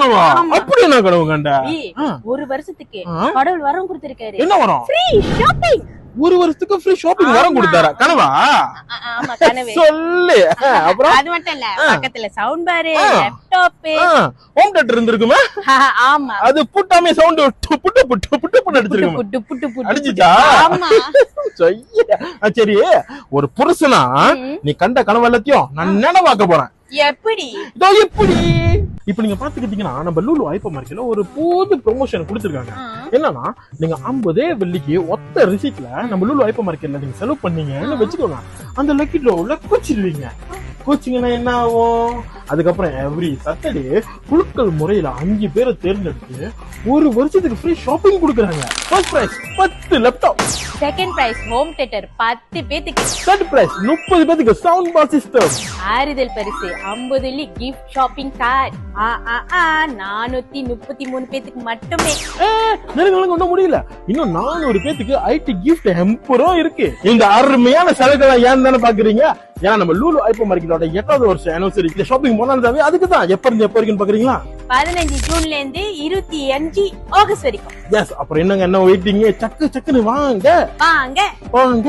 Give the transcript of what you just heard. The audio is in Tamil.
கனவா? அப்படி என்ன கனவு கண்ட? ஒரு வருஷத்துக்கு கடவுள் வரம் கொடுத்திருக்காரு. என்ன வரம்? Free shopping. ஒரு வருஷத்துக்கு ஃப்ரீ ஷாப்பிங் வரம் கொடுத்தாரா? கனவா? ஆமா கனவு. சொல்லு. அப்புறம் அது மட்டும் இல்ல, பக்கத்துல sound bar, laptop, home theatre இருந்திருக்குமா? ஆமா. அது புட்டாமே சவுண்ட் புட்டு புட்டு புட்டு புட்டு அடிச்சிருக்கும். புட்டு புட்டு புட்டு அடிச்சிச்சா? ஆமா. சரி, ஒரு புருஷனா நீ கண்ட கனவு எல்லாத்தையும் நான் நினைவாக்க போறேன். எப்படி? இதோ எப்படி? இப்ப நீங்க பாத்துக்கிட்டீங்கன்னா நம்ம லூலு ஹைப்பர் மார்க்கெட்ல ஒரு புது ப்ரொமோஷன் கொடுத்திருக்காங்க. என்னன்னா நீங்க 50 வெள்ளிக்கு ஒத்த ரிசீட்ல நம்ம லூலு ஹைப்பர் மார்க்கெட்ல நீங்க செலவு பண்ணீங்கன்னு வச்சுக்கோங்க, அந்த லக்கி டிராவுல கோச்சிடுவீங்க. கோச்சிங்கன்னா என்ன ஆகும்? அதுக்கப்புறம் எவ்ரி சாட்டர்டே குழுக்கள் முறையில 5 பேரை தேர்ந்தெடுத்து ஒரு வருஷத்துக்கு ஃப்ரீ ஷாப்பிங் கொடுக்குறாங்க. First prize 10 laptop, second prize home theatre 10 பேத்துக்கு, தேர்ட் பிரைஸ் 30 பேத்துக்கு சவுண்ட் பார் சிஸ்டம், ஆறுதல் பரிசு 50 வெள்ளி கிஃப்ட் ஷாப்பிங் கார்டு. 433 பேத்துக்கு மட்டுமே. நெருங்க ஒண்ணும் முடியல, இன்னும் 400 பேத்துக்கு ஐடி கிஃப்ட் ஹெம்பரும் இருக்கு. இந்த அருமையான சலுகை ஏன் தானே பாக்குறீங்க? ஏன்னா நம்ம லூலு ஹைப்பர் மார்க்கெட்டோட 8வது வருஷம் ஆனிவர்சரி ஷாப்பிங் போனாலும் அதுக்குதான். எப்ப இருந்து எப்ப வரைக்கும் பாக்குறீங்களா? 15 ஜூன்ல இருந்து 25 ஆகஸ்ட் வரைக்கும். எஸ், அப்புறம் என்னங்க என்ன வெயிட்டிங்? சக்குன்னு வாங்க வாங்க வாங்க.